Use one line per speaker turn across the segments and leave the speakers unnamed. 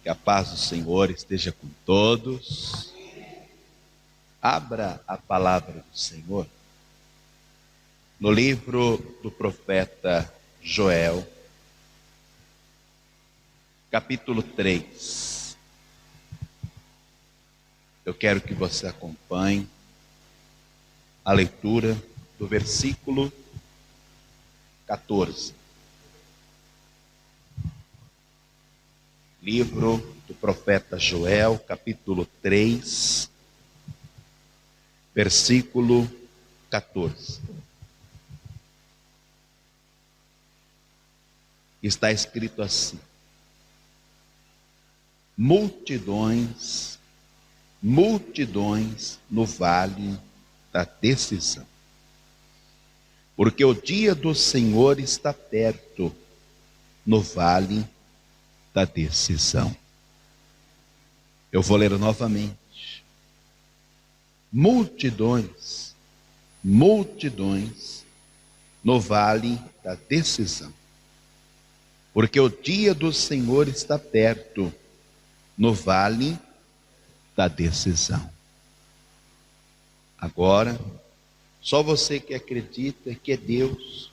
Que a paz do Senhor esteja com todos. Abra a palavra do Senhor no livro do profeta Joel, capítulo 3. Eu quero que você acompanhe a leitura do versículo 14. Livro do profeta Joel, capítulo 3, versículo 14. Está escrito assim: multidões, multidões no vale da decisão. Porque o dia do Senhor está perto no vale da decisão. Eu vou ler novamente. Multidões, multidões no vale da decisão. Porque o dia do Senhor está perto no vale da decisão. Agora, só você que acredita que é Deus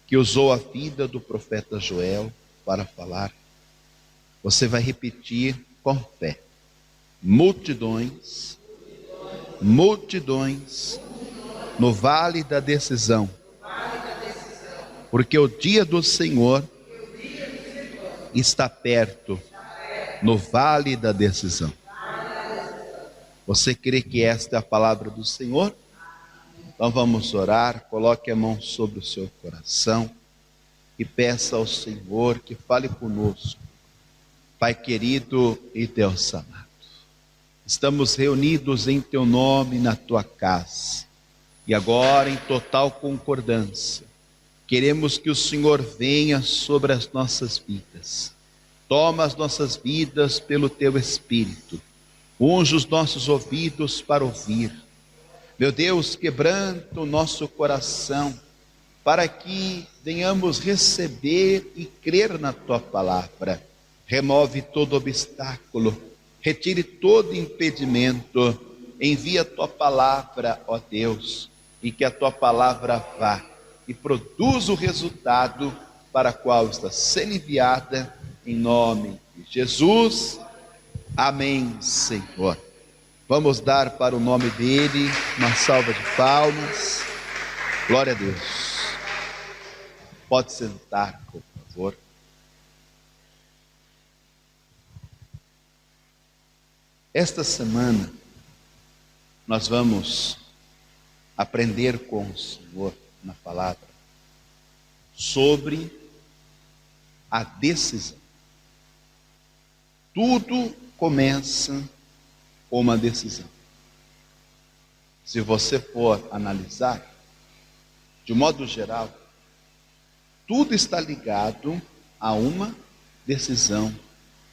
que usou a vida do profeta Joel para falar, você vai repetir com fé: multidões, multidões no vale da decisão. Porque o dia do Senhor está perto no vale da decisão. Você crê que esta é a palavra do Senhor? Então vamos orar. Coloque a mão sobre o seu coração e peça ao Senhor que fale conosco. Pai querido e Deus amado, estamos reunidos em Teu nome na Tua casa, e agora em total concordância, queremos que o Senhor venha sobre as nossas vidas. Toma as nossas vidas pelo Teu Espírito, unge os nossos ouvidos para ouvir. Meu Deus, quebranta o nosso coração, para que venhamos receber e crer na Tua palavra. Remove todo obstáculo, retire todo impedimento, envia a Tua palavra, ó Deus, e que a Tua palavra vá e produza o resultado para o qual está sendo enviada, em nome de Jesus. Amém, Senhor. Vamos dar para o nome dele uma salva de palmas. Glória a Deus. Pode sentar, por favor. Esta semana nós vamos aprender com o Senhor na palavra sobre a decisão. Tudo começa com uma decisão. Se você for analisar, de modo geral, tudo está ligado a uma decisão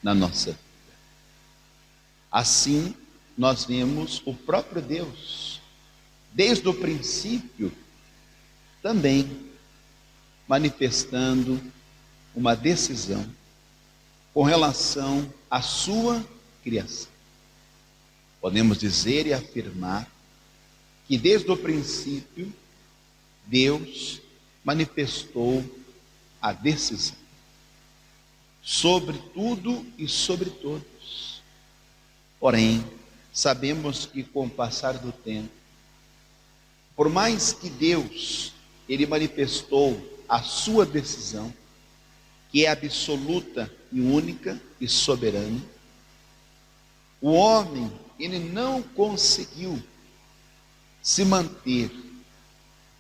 na nossa vida. Assim, nós vemos o próprio Deus, desde o princípio, também manifestando uma decisão com relação à sua criação. Podemos dizer e afirmar que desde o princípio, Deus manifestou a decisão sobre tudo e sobre todos. Porém, sabemos que com o passar do tempo, por mais que Deus, Ele manifestou a sua decisão, que é absoluta e única e soberana, o homem, ele não conseguiu se manter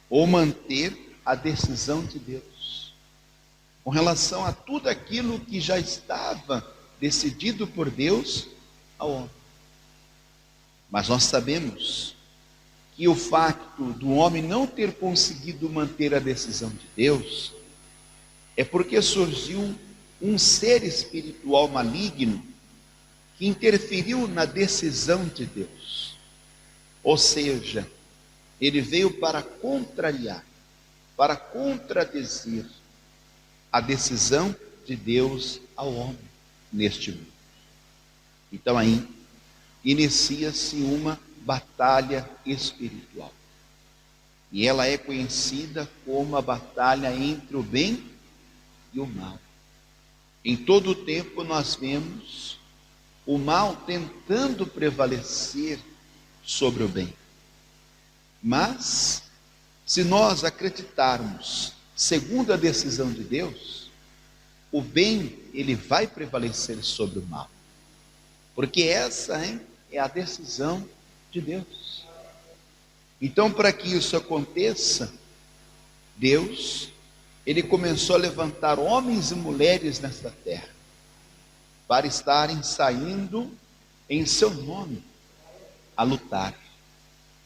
ou manter a decisão de Deus com relação a tudo aquilo que já estava decidido por Deus ao homem. Mas nós sabemos que o facto do homem não ter conseguido manter a decisão de Deus é porque surgiu um ser espiritual maligno que interferiu na decisão de Deus. Ou seja, ele veio para contrariar, para contradizer a decisão de Deus ao homem neste mundo. Então aí inicia-se uma batalha espiritual. E ela é conhecida como a batalha entre o bem e o mal. Em todo o tempo nós vemos o mal tentando prevalecer sobre o bem. Mas, se nós acreditarmos, segundo a decisão de Deus, o bem, ele vai prevalecer sobre o mal. Porque essa é a decisão de Deus. Então, para que isso aconteça, Deus, ele começou a levantar homens e mulheres nesta terra, para estarem saindo em seu nome a lutar.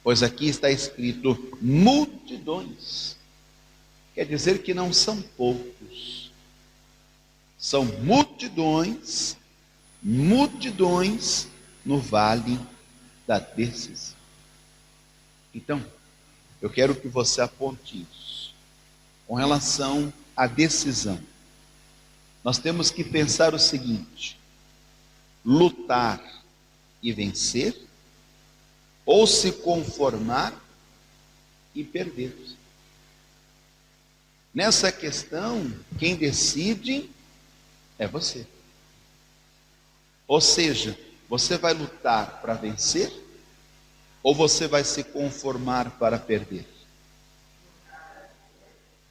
Pois aqui está escrito multidões. Quer dizer que não são poucos. São multidões, multidões no vale da decisão. Então, eu quero que você aponte isso. Com relação à decisão, nós temos que pensar o seguinte: lutar e vencer, ou se conformar e perder. Nessa questão, quem decide é você. Ou seja, você vai lutar para vencer, ou você vai se conformar para perder?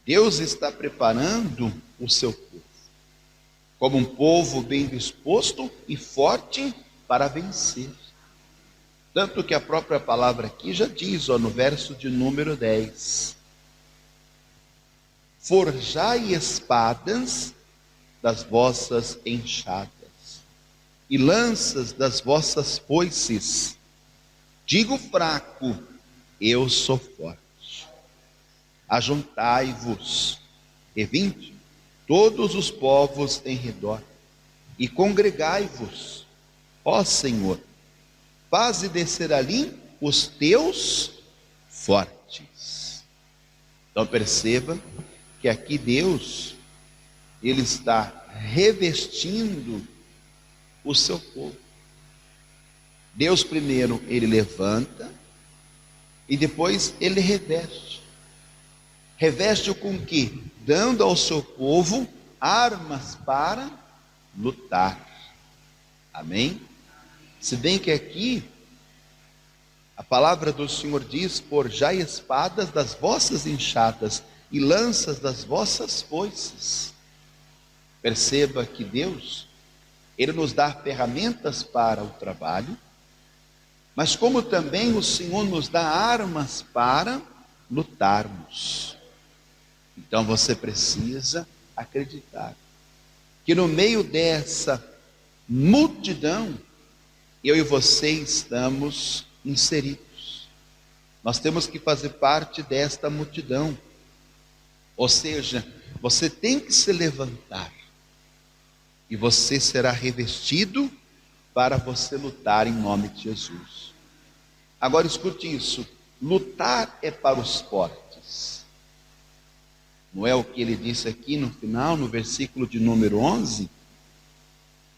Deus está preparando o seu povo como um povo bem disposto e forte para vencer. Tanto que a própria palavra aqui já diz, no verso de número 10: forjai espadas das vossas enxadas e lanças das vossas foices. Digo fraco, eu sou forte. Ajuntai-vos e vinde todos os povos em redor, e congregai-vos, ó Senhor, faze descer ali os teus fortes. Então perceba que aqui Deus, ele está revestindo o seu povo. Deus primeiro ele levanta e depois ele reveste. Reveste-o com que? Dando ao seu povo armas para lutar. Amém? Se bem que aqui a palavra do Senhor diz: forjai espadas das vossas enxadas e lanças das vossas foices. Perceba que Deus, ele nos dá ferramentas para o trabalho, mas como também o Senhor nos dá armas para lutarmos. Então você precisa acreditar que no meio dessa multidão, eu e você estamos inseridos. Nós temos que fazer parte desta multidão. Ou seja, você tem que se levantar e você será revestido para você lutar em nome de Jesus. Agora escute isso: lutar é para os fortes. Não é o que ele disse aqui no final, no versículo de número 11?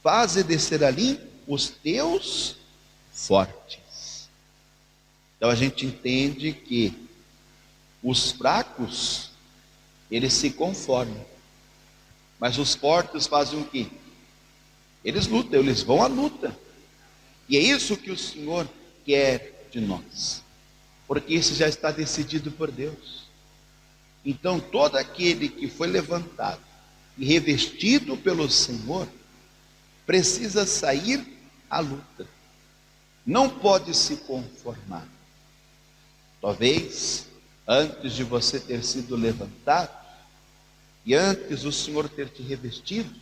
Faze descer ali os teus fortes. Então a gente entende que os fracos, eles se conformam, mas os fortes fazem o quê? Eles lutam, eles vão à luta. E é isso que o Senhor quer de nós, porque isso já está decidido por Deus. Então todo aquele que foi levantado e revestido pelo Senhor precisa sair à luta, não pode se conformar. Talvez antes de você ter sido levantado e antes o Senhor ter te revestido,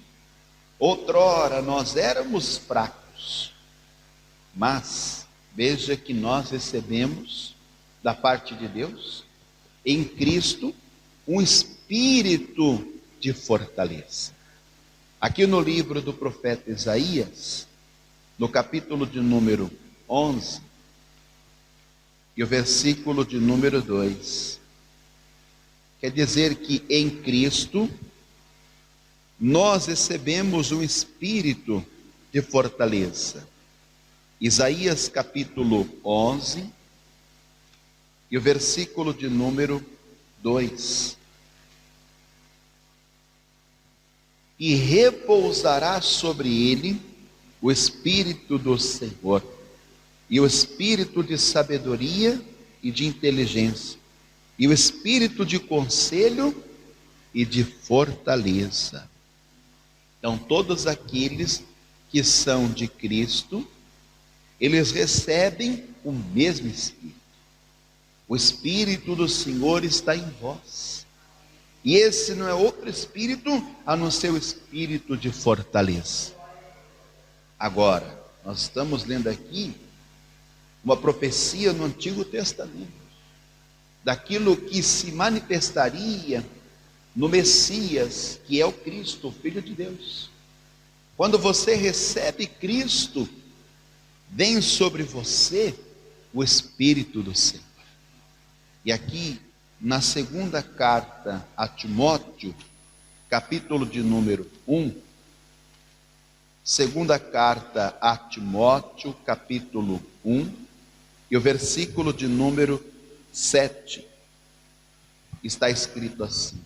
outrora nós éramos fracos, mas veja que nós recebemos da parte de Deus, em Cristo, um espírito de fortaleza. Aqui no livro do profeta Isaías, no capítulo de número 11, e o versículo de número 2, quer dizer que em Cristo nós recebemos um espírito de fortaleza. Isaías capítulo 11 e o versículo de número 2. E repousará sobre ele o Espírito do Senhor, e o Espírito de sabedoria e de inteligência, e o Espírito de conselho e de fortaleza. Então, todos aqueles que são de Cristo, eles recebem o mesmo Espírito. O Espírito do Senhor está em vós. E esse não é outro Espírito, a não ser o Espírito de fortaleza. Agora, nós estamos lendo aqui uma profecia no Antigo Testamento, daquilo que se manifestaria no Messias, que é o Cristo, o Filho de Deus. Quando você recebe Cristo, vem sobre você o Espírito do Senhor. E aqui, na segunda carta a Timóteo, capítulo de número 1, segunda carta a Timóteo, capítulo 1, e o versículo de número 7, está escrito assim: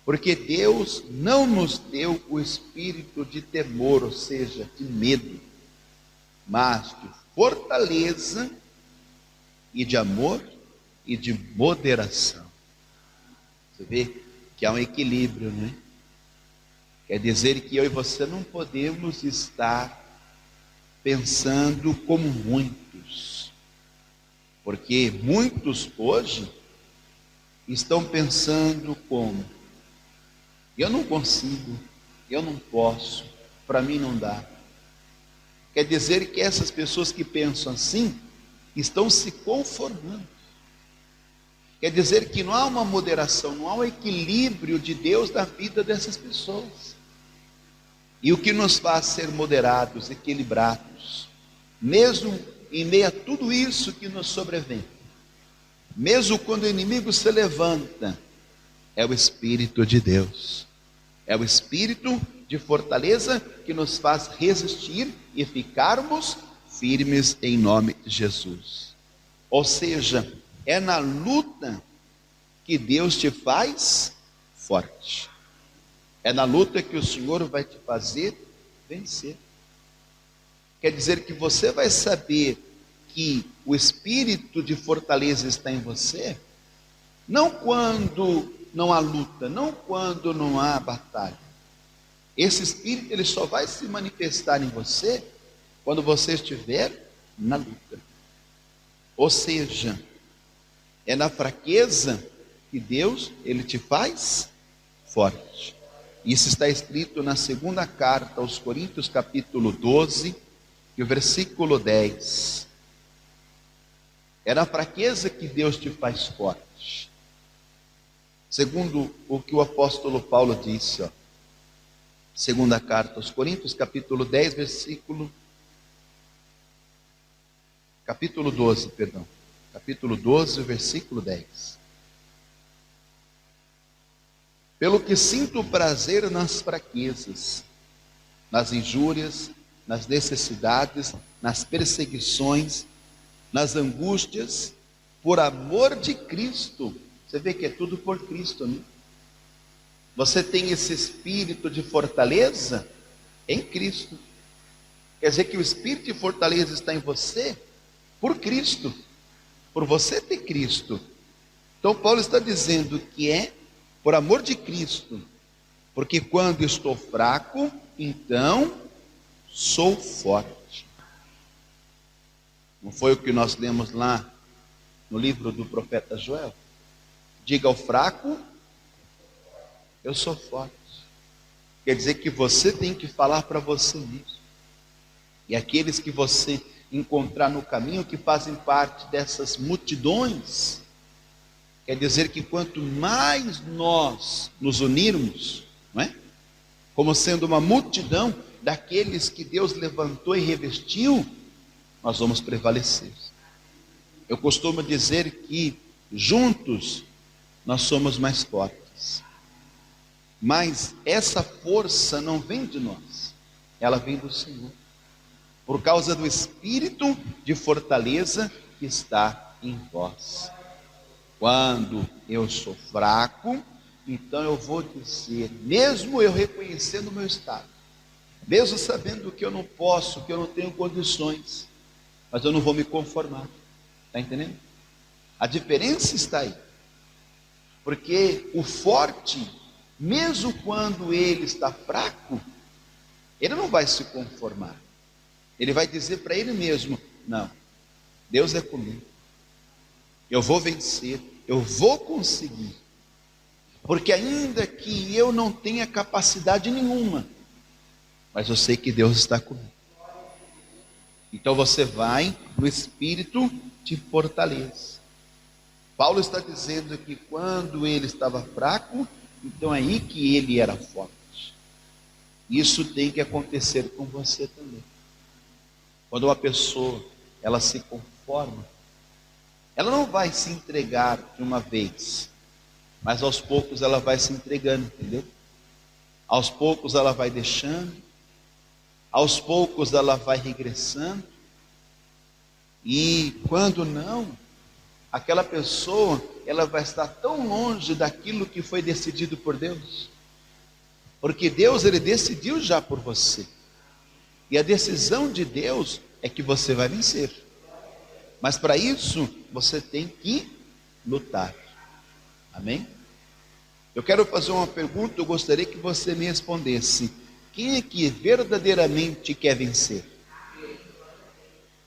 porque Deus não nos deu o espírito de temor, ou seja, de medo, mas de fortaleza e de amor e de moderação. Você vê que há um equilíbrio, né? Quer dizer que eu e você não podemos estar pensando como muitos, porque muitos hoje estão pensando como: eu não consigo, eu não posso, para mim não dá. Quer dizer que essas pessoas que pensam assim estão se conformando. Quer dizer que não há uma moderação, não há um equilíbrio de Deus na vida dessas pessoas. E o que nos faz ser moderados, equilibrados, mesmo em meio a tudo isso que nos sobrevém, mesmo quando o inimigo se levanta, é o Espírito de Deus, é o Espírito de fortaleza que nos faz resistir e ficarmos firmes em nome de Jesus. Ou seja, é na luta que Deus te faz forte. É na luta que o Senhor vai te fazer vencer. Quer dizer que você vai saber que o espírito de fortaleza está em você, não quando não há luta, não quando não há batalha. Esse espírito ele só vai se manifestar em você quando você estiver na luta. Ou seja, é na fraqueza que Deus ele te faz forte. Isso está escrito na segunda carta aos Coríntios, capítulo 12, e o versículo 10. É na fraqueza que Deus te faz forte. Segundo o que o apóstolo Paulo disse, segunda carta aos Coríntios, capítulo 10, capítulo 12, versículo 10. Pelo que sinto prazer nas fraquezas, nas injúrias, nas necessidades, nas perseguições, nas angústias, por amor de Cristo. Você vê que é tudo por Cristo, né? Você tem esse espírito de fortaleza em Cristo. Quer dizer que o espírito de fortaleza está em você por Cristo, por você ter Cristo. Então Paulo está dizendo que é por amor de Cristo, porque quando estou fraco, então sou forte. Não foi o que nós lemos lá no livro do profeta Joel? Diga ao fraco, eu sou forte. Quer dizer que você tem que falar para você mesmo. E aqueles que você encontrar no caminho, que fazem parte dessas multidões, quer dizer que quanto mais nós nos unirmos, não é? Como sendo uma multidão daqueles que Deus levantou e revestiu, nós vamos prevalecer. Eu costumo dizer que juntos nós somos mais fortes. Mas essa força não vem de nós, ela vem do Senhor. por causa do espírito de fortaleza que está em vós. Quando eu sou fraco, então eu vou dizer, mesmo eu reconhecendo o meu estado, mesmo sabendo que eu não posso, que eu não tenho condições, mas eu não vou me conformar. Está entendendo? A diferença está aí. Porque o forte, mesmo quando ele está fraco, ele não vai se conformar. Ele vai dizer para ele mesmo: não, Deus é comigo, eu vou vencer, eu vou conseguir. Porque ainda que eu não tenha capacidade nenhuma, mas eu sei que Deus está comigo. Então você vai no espírito de fortaleza. Paulo está dizendo que quando ele estava fraco, então é aí que ele era forte. Isso tem que acontecer com você também. Quando uma pessoa, ela se conforma, ela não vai se entregar de uma vez, mas aos poucos ela vai se entregando, entendeu? Aos poucos ela vai deixando, aos poucos ela vai regressando, e quando não, aquela pessoa, ela vai estar tão longe daquilo que foi decidido por Deus, porque Deus, ele decidiu já por você, e a decisão de Deus é que você vai vencer, mas para isso, você tem que lutar, amém? Eu quero fazer uma pergunta, eu gostaria que você me respondesse: quem aqui verdadeiramente quer vencer?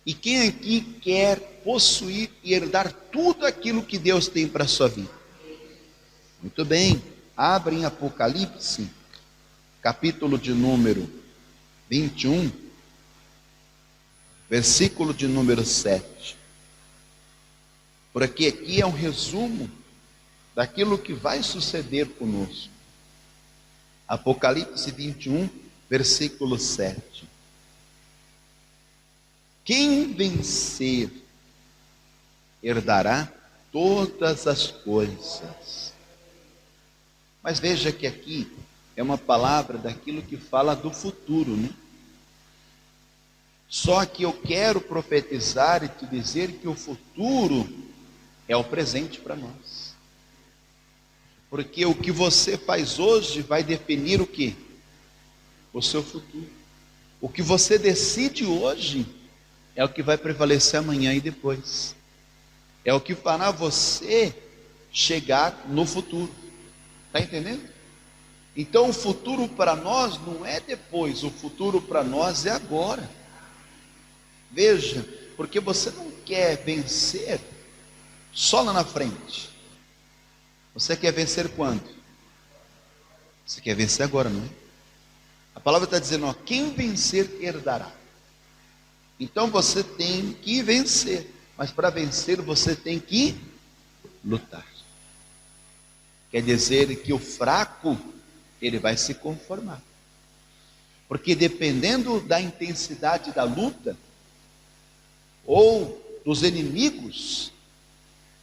E quem aqui quer possuir e herdar tudo aquilo que Deus tem para a sua vida? Muito bem, abre em Apocalipse, capítulo de número 21, versículo de número 7. Porque aqui é um resumo daquilo que vai suceder conosco. Apocalipse 21, versículo 7. Quem vencer herdará todas as coisas. Mas veja que aqui é uma palavra daquilo que fala do futuro, né? Só que eu quero profetizar e te dizer que o futuro é o presente para nós. Porque o que você faz hoje vai definir o quê? O seu futuro. O que você decide hoje é o que vai prevalecer amanhã e depois. É o que fará você chegar no futuro. Está entendendo? Então o futuro para nós não é depois, o futuro para nós é agora. Veja, porque você não quer vencer só lá na frente. Você quer vencer quando? Você quer vencer agora, não é? A palavra está dizendo, ó, quem vencer herdará. Então você tem que vencer, mas para vencer você tem que lutar. Quer dizer que o fraco, ele vai se conformar. Porque dependendo da intensidade da luta, ou dos inimigos,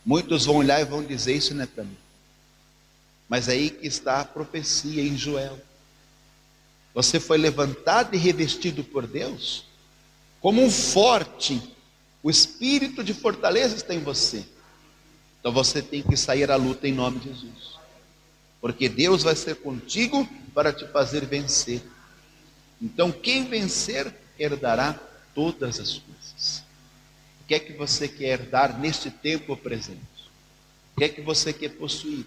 muitos vão olhar e vão dizer, isso não é para mim. Mas aí que está a profecia em Joel. Você foi levantado e revestido por Deus como um forte. O espírito de fortaleza está em você. Então você tem que sair à luta em nome de Jesus. Porque Deus vai ser contigo para te fazer vencer. Então quem vencer herdará todas as coisas. O que é que você quer herdar neste tempo presente? O que é que você quer possuir?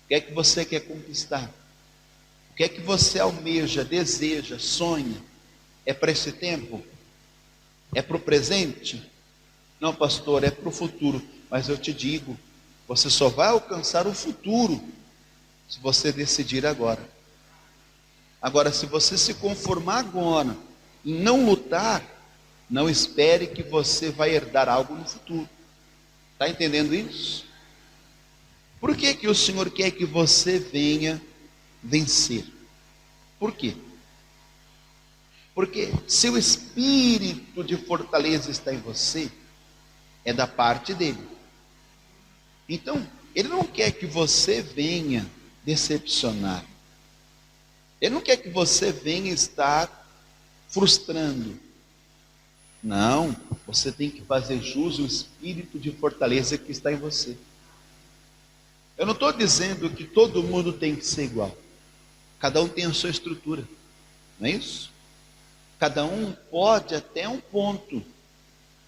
O que é que você quer conquistar? O que é que você almeja, deseja, sonha? É para esse tempo? É para o presente? Não, pastor, é para o futuro. Mas eu te digo, você só vai alcançar o futuro se você decidir agora. Agora, se você se conformar agora e não lutar, não espere que você vai herdar algo no futuro. Está entendendo isso? Por que que o Senhor quer que você venha vencer? Por quê? Porque se o espírito de fortaleza está em você, é da parte dele. Então, ele não quer que você venha decepcionar. Ele não quer que você venha estar frustrando. Não, você tem que fazer jus ao espírito de fortaleza que está em você. Eu não estou dizendo que todo mundo tem que ser igual. Cada um tem a sua estrutura, não é isso? Cada um pode até um ponto.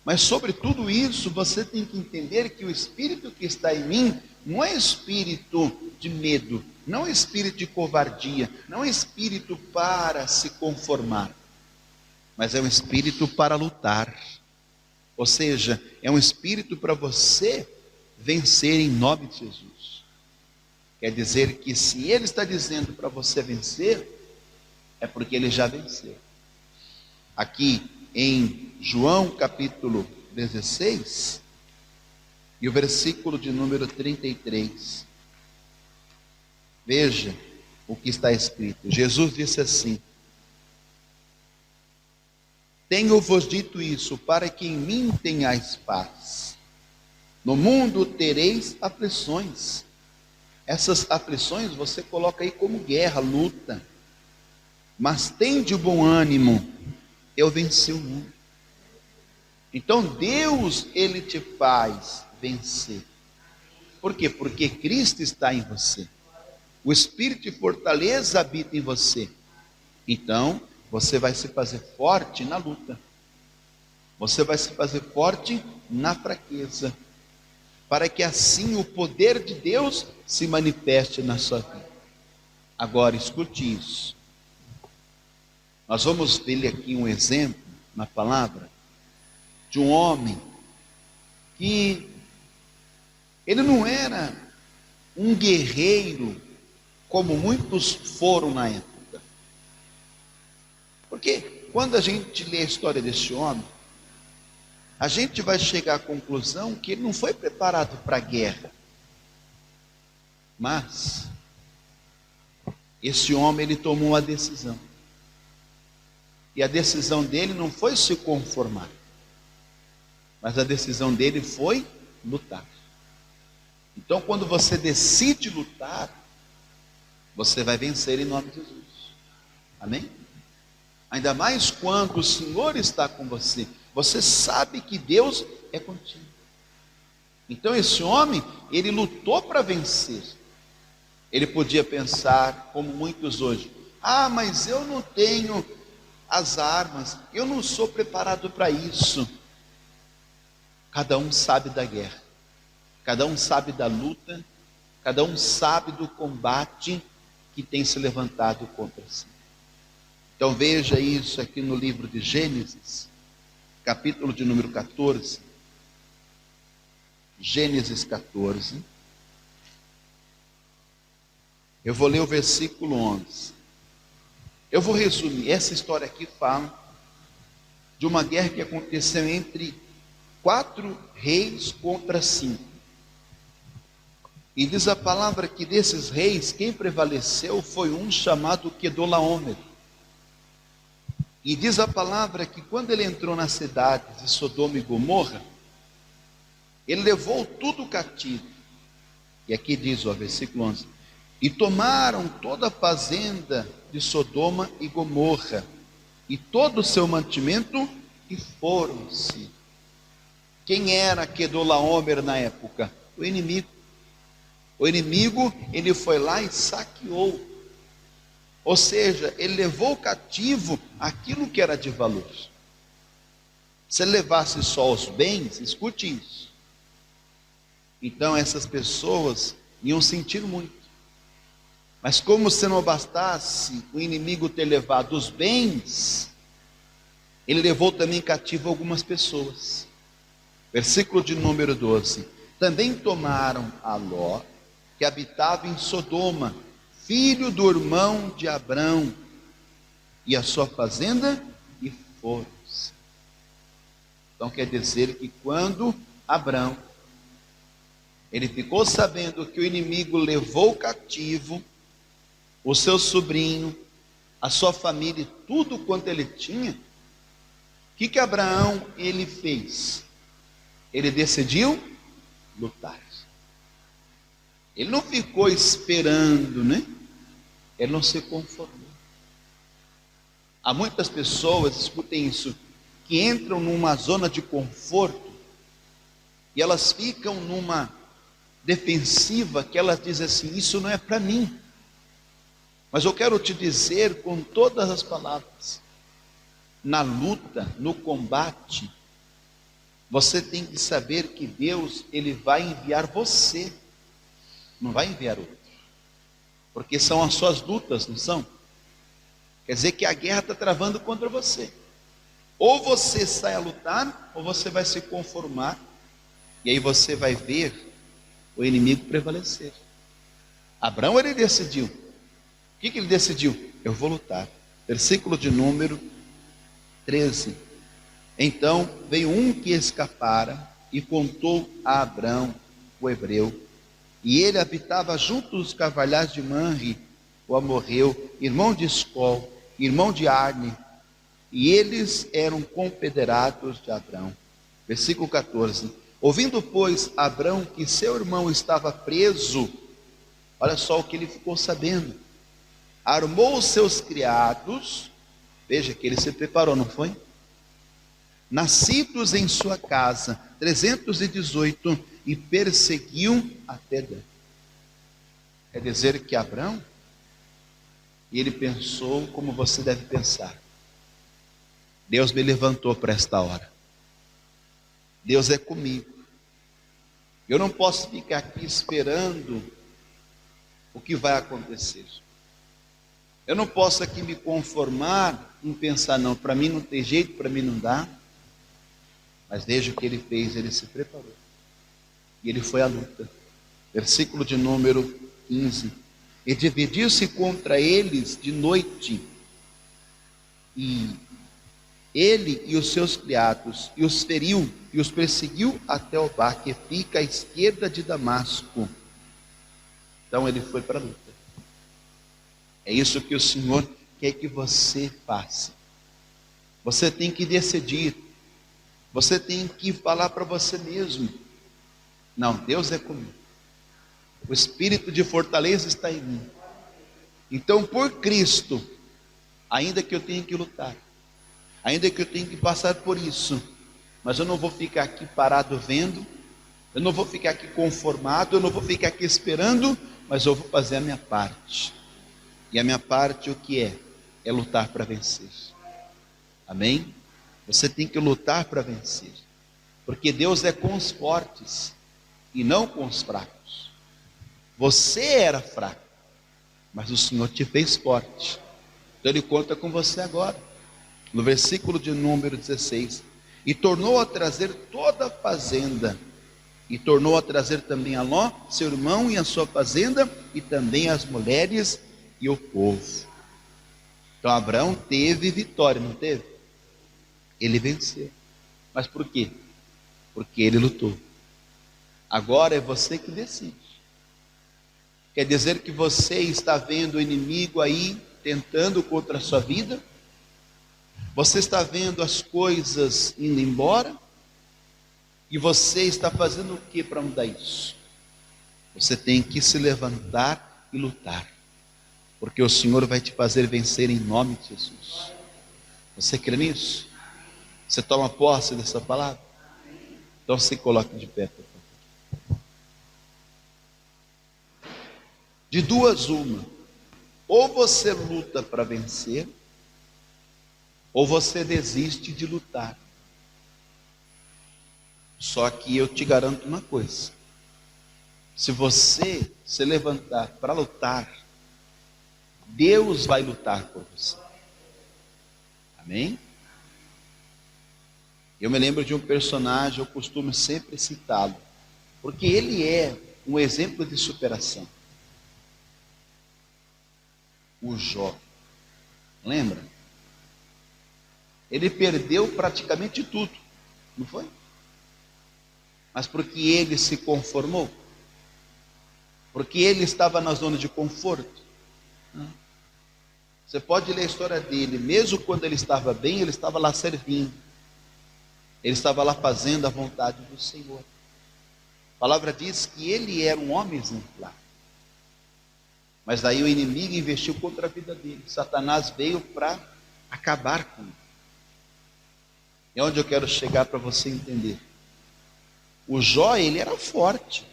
Mas sobre tudo isso, você tem que entender que o espírito que está em mim não é espírito de medo, não é espírito de covardia, não é espírito para se conformar, mas é um espírito para lutar. Ou seja, é um espírito para você vencer em nome de Jesus. Quer dizer que se ele está dizendo para você vencer, é porque ele já venceu. Aqui em João capítulo 16, e o versículo de número 33. Veja o que está escrito. Jesus disse assim: tenho-vos dito isso, para que em mim tenhais paz. No mundo tereis aflições. Essas aflições você coloca aí como guerra, luta. Mas tende bom ânimo, eu venci o mundo. Então Deus, ele te faz vencer. Por quê? Porque Cristo está em você. O espírito de fortaleza habita em você. Então, você vai se fazer forte na luta. Você vai se fazer forte na fraqueza. Para que assim o poder de Deus se manifeste na sua vida. Agora, escute isso. Nós vamos ver aqui um exemplo na palavra de um homem que ele não era um guerreiro como muitos foram na época. Porque quando a gente lê a história desse homem, a gente vai chegar à conclusão que ele não foi preparado para a guerra. Mas esse homem, ele tomou uma decisão. E a decisão dele não foi se conformar, mas a decisão dele foi lutar. Então, quando você decide lutar, você vai vencer em nome de Jesus. Amém? Ainda mais quando o Senhor está com você. Você sabe que Deus é contigo. Então esse homem, ele lutou para vencer. Ele podia pensar, como muitos hoje: ah, mas eu não tenho as armas, eu não sou preparado para isso. Cada um sabe da guerra, cada um sabe da luta, cada um sabe do combate que tem se levantado contra si. Então veja isso aqui no livro de Gênesis, capítulo de número 14. Gênesis 14. Eu vou ler o versículo 11. Eu vou resumir. Essa história aqui fala de uma guerra que aconteceu entre 4 reis contra 5. E diz a palavra que desses reis, quem prevaleceu foi um chamado Quedorlaomer. E diz a palavra que quando ele entrou nas cidades de Sodoma e Gomorra, ele levou tudo cativo. E aqui diz o versículo 11: e tomaram toda a fazenda de Sodoma e Gomorra, e todo o seu mantimento, e foram-se. Quem era Quedorlaomer na época? O inimigo. O inimigo, ele foi lá e saqueou. Ou seja, ele levou cativo aquilo que era de valor. Se ele levasse só os bens, escute isso, então essas pessoas iam sentir muito. Mas como se não bastasse o inimigo ter levado os bens, ele levou também cativo algumas pessoas. Versículo de número 12: também tomaram a Ló, que habitava em Sodoma, filho do irmão de Abrão, e a sua fazenda, e foram-se. Então quer dizer que quando Abrão, ele ficou sabendo que o inimigo levou cativo o seu sobrinho, a sua família, tudo quanto ele tinha, o que Abraão ele fez? Ele decidiu lutar. Ele não ficou esperando, né? Ele não se conformou. Há muitas pessoas, escutem isso, que entram numa zona de conforto e elas ficam numa defensiva que elas dizem assim: isso não é para mim. Mas eu quero te dizer com todas as palavras, na luta, no combate, você tem que saber que Deus, Ele vai enviar você, não vai enviar outro, porque são as suas lutas, não são? Quer dizer que a guerra está travando contra você. Ou você sai a lutar, ou você vai se conformar, e aí você vai ver o inimigo prevalecer. Abraão, ele decidiu. O que ele decidiu? Eu vou lutar. Versículo de número 13. Então veio um que escapara e contou a Abrão, o hebreu, e ele habitava junto dos carvalhais de Manre, o amorreu, irmão de Escol, irmão de Arne, e eles eram confederados de Abrão. Versículo 14. Ouvindo, pois, Abrão que seu irmão estava preso, olha só o que ele ficou sabendo, armou os seus criados, veja que ele se preparou, não foi? Nascidos em sua casa, 318, e perseguiu até Dan. Quer dizer que Abrão, ele pensou como você deve pensar: Deus me levantou para esta hora, Deus é comigo, eu não posso ficar aqui esperando o que vai acontecer, eu não posso aqui me conformar em pensar, não, para mim não tem jeito, para mim não dá. Mas veja o que ele fez, ele se preparou, e ele foi à luta. Versículo de número 15. E dividiu-se contra eles de noite, e ele e os seus criados, e os feriu, e os perseguiu até o bar que fica à esquerda de Damasco. Então ele foi para a luta. É isso que o Senhor quer que você faça. Você tem que decidir, você tem que falar para você mesmo: não, Deus é comigo, o espírito de fortaleza está em mim. Então, por Cristo, ainda que eu tenha que lutar, ainda que eu tenha que passar por isso, mas eu não vou ficar aqui parado vendo, eu não vou ficar aqui conformado, eu não vou ficar aqui esperando, mas eu vou fazer a minha parte. E a minha parte o que é? É lutar para vencer. Amém? Você tem que lutar para vencer, porque Deus é com os fortes e não com os fracos. Você era fraco, mas o Senhor te fez forte. Então Ele conta com você agora. No versículo de número 16: e tornou a trazer toda a fazenda, e tornou a trazer também a Ló, seu irmão, e a sua fazenda, e também as mulheres e o povo. Então Abraão teve vitória, não teve? Ele venceu. Mas por quê? Porque ele lutou. Agora é você que decide. Quer dizer que você está vendo o inimigo aí tentando contra a sua vida? Você está vendo as coisas indo embora? E você está fazendo o que para mudar isso? Você tem que se levantar e lutar, porque o Senhor vai te fazer vencer em nome de Jesus. Você crê nisso? Você toma posse dessa palavra? Então se coloque de pé, por favor. De duas uma: ou você luta para vencer, ou você desiste de lutar. Só que eu te garanto uma coisa: se você se levantar para lutar, Deus vai lutar por você. Amém? Eu me lembro de um personagem, eu costumo sempre citá-lo, porque ele é um exemplo de superação. O Jó, lembra? Ele perdeu praticamente tudo, não foi? Mas porque ele se conformou, porque ele estava na zona de conforto. Você pode ler a história dele, mesmo quando ele estava bem, ele estava lá servindo, ele estava lá fazendo a vontade do Senhor. A palavra diz que ele era um homem exemplar, mas daí o inimigo investiu contra a vida dele. Satanás veio para acabar com ele. É onde eu quero chegar para você entender. O Jó, ele era forte.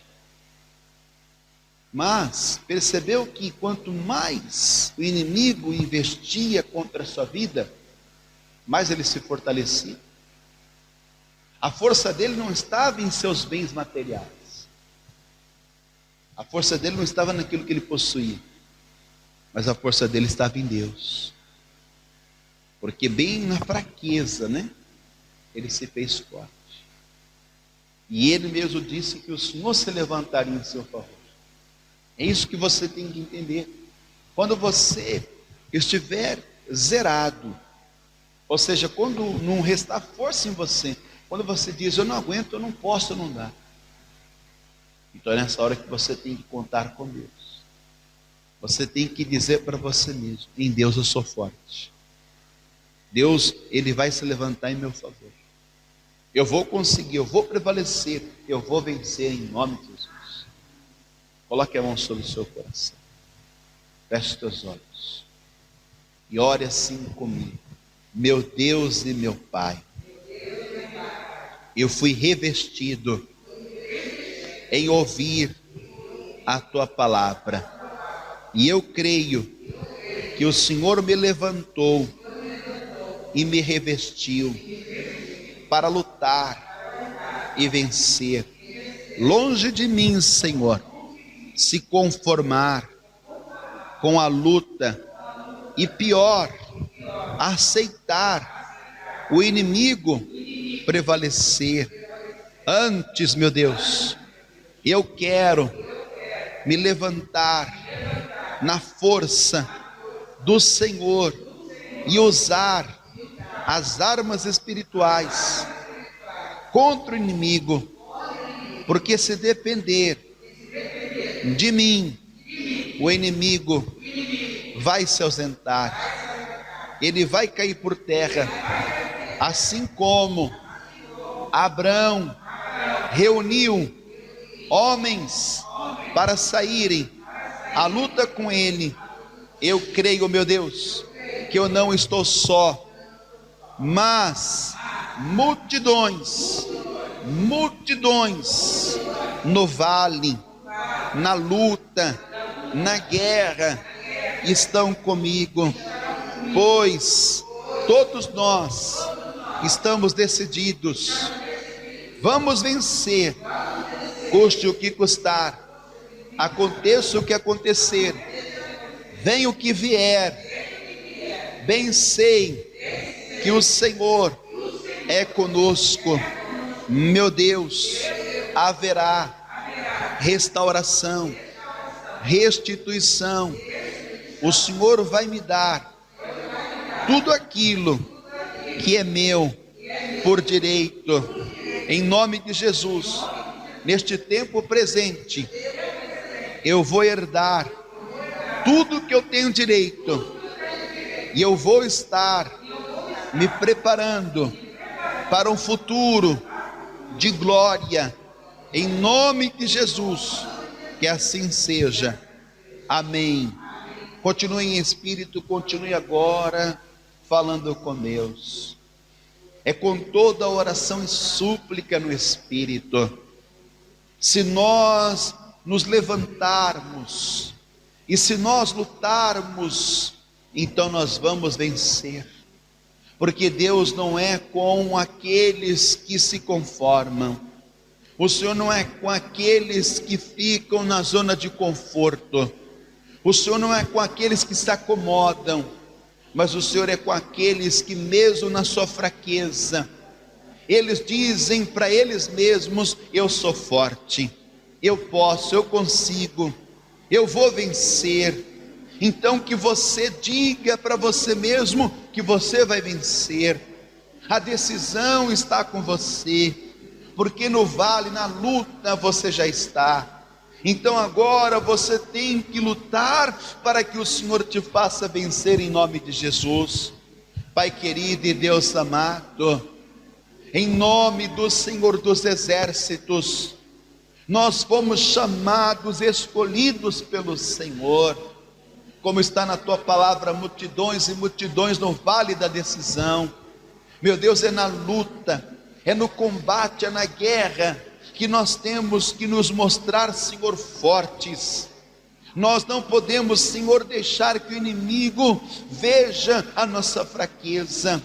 Mas percebeu que quanto mais o inimigo investia contra a sua vida, mais ele se fortalecia. A força dele não estava em seus bens materiais. A força dele não estava naquilo que ele possuía. Mas a força dele estava em Deus. Porque bem na fraqueza, ele se fez forte. E ele mesmo disse que o Senhor se levantaria em seu favor. É isso que você tem que entender. Quando você estiver zerado, ou seja, quando não restar força em você, quando você diz, eu não aguento, eu não posso, não dá. Então é nessa hora que você tem que contar com Deus. Você tem que dizer para você mesmo, em Deus eu sou forte. Deus, Ele vai se levantar em meu favor. Eu vou conseguir, eu vou prevalecer, eu vou vencer em nome de Jesus. Coloque a mão sobre o seu coração. Feche os teus olhos. E ore assim comigo. Meu Deus e meu Pai, eu fui revestido em ouvir a Tua palavra. E eu creio que o Senhor me levantou e me revestiu para lutar e vencer. Longe de mim, Senhor, se conformar com a luta e pior, aceitar o inimigo prevalecer. Antes, meu Deus, eu quero me levantar na força do Senhor e usar as armas espirituais contra o inimigo, porque se depender de mim, o inimigo vai se ausentar, ele vai cair por terra, assim como Abraão reuniu homens para saírem à luta com ele. Eu creio, meu Deus, que eu não estou só, mas multidões no vale, na luta, na guerra, estão comigo, pois todos nós estamos decididos, vamos vencer, custe o que custar, aconteça o que acontecer, venha o que vier, bem sei que o Senhor é conosco. Meu Deus, haverá restauração, restituição. O Senhor vai me dar tudo aquilo que é meu por direito, em nome de Jesus. Neste tempo presente, eu vou herdar tudo que eu tenho direito, e eu vou estar me preparando para um futuro de glória, em nome de Jesus. Que assim seja. Amém. Continue em espírito, continue agora falando com Deus. É com toda a oração e súplica no espírito. Se nós nos levantarmos e se nós lutarmos, então nós vamos vencer. Porque Deus não é com aqueles que se conformam. O Senhor não é com aqueles que ficam na zona de conforto. O Senhor não é com aqueles que se acomodam. Mas o Senhor é com aqueles que mesmo na sua fraqueza, eles dizem para eles mesmos, eu sou forte, eu posso, eu consigo, eu vou vencer. Então que você diga para você mesmo que você vai vencer. A decisão está com você, porque no vale, na luta você já está. Então agora você tem que lutar para que o Senhor te faça vencer em nome de Jesus. Pai querido e Deus amado, em nome do Senhor dos exércitos, nós fomos chamados, escolhidos pelo Senhor. Como está na tua palavra, multidões e multidões no vale da decisão. Meu Deus, é na luta, é no combate, é na guerra que nós temos que nos mostrar, Senhor, fortes. Nós não podemos, Senhor, deixar que o inimigo veja a nossa fraqueza.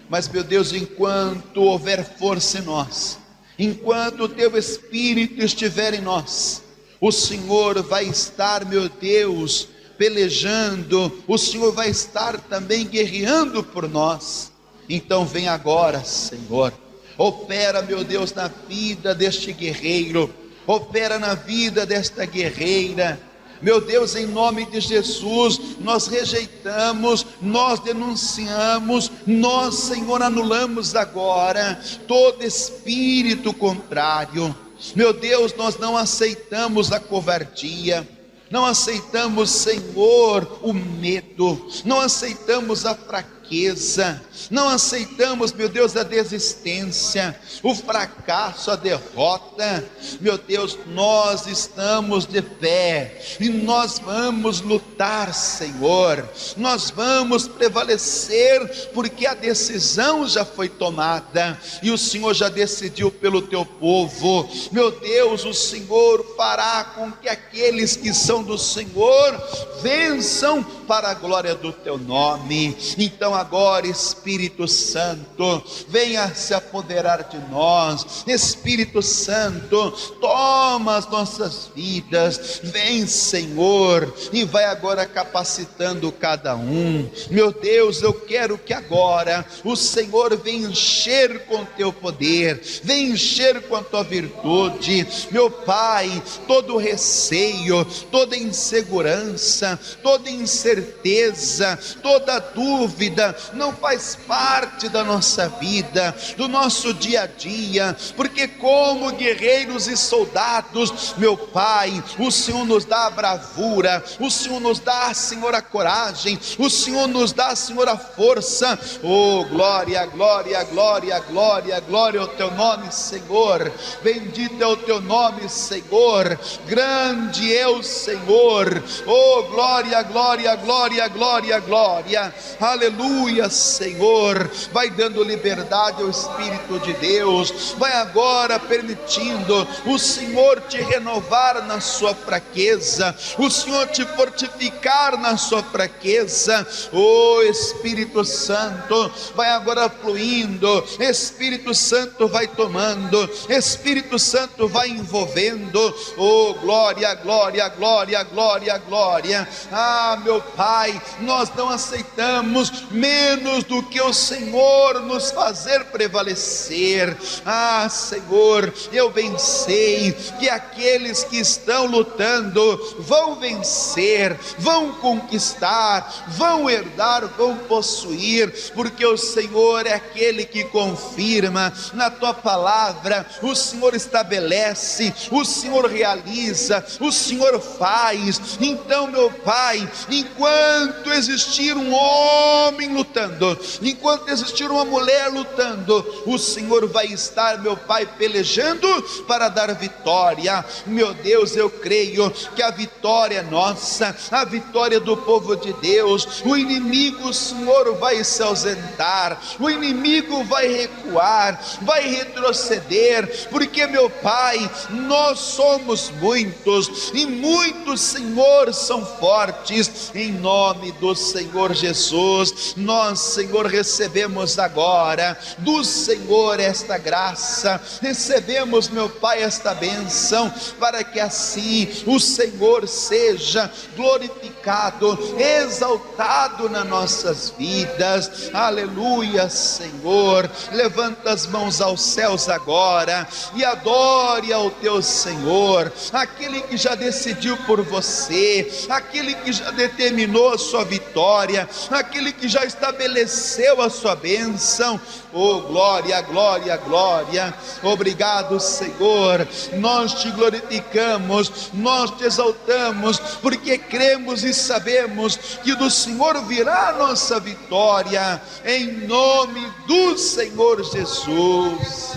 Mas, meu Deus, enquanto houver força em nós, enquanto o Teu Espírito estiver em nós, o Senhor vai estar, meu Deus, pelejando, o Senhor vai estar também guerreando por nós. Então vem agora, Senhor, opera, meu Deus, na vida deste guerreiro, opera na vida desta guerreira. Meu Deus, em nome de Jesus, nós rejeitamos, nós denunciamos, nós, Senhor, anulamos agora todo espírito contrário. Meu Deus, nós não aceitamos a covardia, não aceitamos, Senhor, o medo, não aceitamos a fraqueza, não aceitamos, meu Deus, a desistência, o fracasso, a derrota. Meu Deus, nós estamos de pé e nós vamos lutar, Senhor, nós vamos prevalecer, porque a decisão já foi tomada e o Senhor já decidiu pelo teu povo. Meu Deus, o Senhor fará com que aqueles que são do Senhor vençam para a glória do teu nome. Então agora, Espírito Santo, venha se apoderar de nós. Espírito Santo, toma as nossas vidas, vem, Senhor, e vai agora capacitando cada um. Meu Deus, eu quero que agora o Senhor venha encher com teu poder, venha encher com a tua virtude. Meu Pai, todo receio, toda insegurança, toda incerteza, toda dúvida não faz parte da nossa vida, do nosso dia a dia, porque como guerreiros e soldados, meu Pai, o Senhor nos dá a bravura, o Senhor nos dá, Senhor, a coragem, o Senhor nos dá, Senhor, a força. Oh, glória, glória, glória, glória, glória ao teu nome, Senhor. Bendito é o teu nome, Senhor. Grande é o Senhor. Oh, glória, glória, glória, glória, glória. Aleluia, Senhor. Vai dando liberdade ao Espírito de Deus. Vai agora permitindo o Senhor te renovar na sua fraqueza, o Senhor te fortificar na sua fraqueza. Oh, Espírito Santo, vai agora fluindo. Espírito Santo vai tomando, Espírito Santo vai envolvendo. Oh, glória, glória, glória, glória, glória. Ah, meu Pai, nós não aceitamos menos do que o Senhor nos fazer prevalecer. Ah, Senhor, eu bem sei que aqueles que estão lutando vão vencer, vão conquistar, vão herdar, vão possuir, porque o Senhor é aquele que confirma na tua palavra, o Senhor estabelece, o Senhor realiza, o Senhor faz. Então, meu Pai, enquanto existir um homem lutando, enquanto existir uma mulher lutando, o Senhor vai estar, meu Pai, pelejando para dar vitória. Meu Deus, eu creio que a vitória é nossa, a vitória do povo de Deus. O inimigo, o Senhor, vai se ausentar, o inimigo vai recuar, vai retroceder, porque, meu Pai, nós somos muitos e muitos, Senhor, são fortes. Em nome do Senhor Jesus, nós, Senhor, recebemos agora do Senhor esta graça, recebemos, meu Pai, esta bênção, para que assim o Senhor seja glorificado, exaltado nas nossas vidas. Aleluia, Senhor. Levanta as mãos aos céus agora e adore ao teu Senhor, aquele que já decidiu por você, aquele que já determinou a sua vitória, aquele que já estabeleceu a sua bênção. Oh, glória, glória, glória. Obrigado, Senhor. Nós te glorificamos, nós te exaltamos, porque cremos e sabemos que do Senhor virá a nossa vitória, em nome do Senhor Jesus.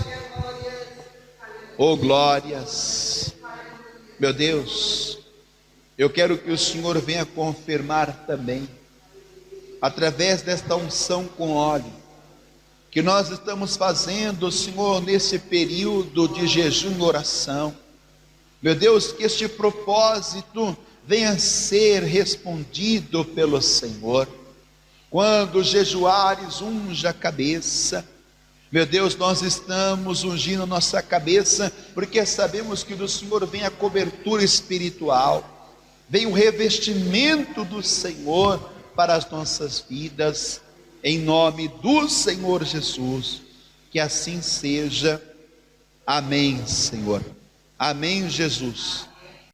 Oh, glórias. Meu Deus, eu quero que o Senhor venha confirmar também, através desta unção com óleo, que nós estamos fazendo, Senhor, nesse período de jejum e oração. Meu Deus, que este propósito venha a ser respondido pelo Senhor. Quando jejuares, unja a cabeça. Meu Deus, nós estamos ungindo nossa cabeça, porque sabemos que do Senhor vem a cobertura espiritual, vem o revestimento do Senhor para as nossas vidas, em nome do Senhor Jesus, que assim seja. Amém, Senhor. Amém, Jesus.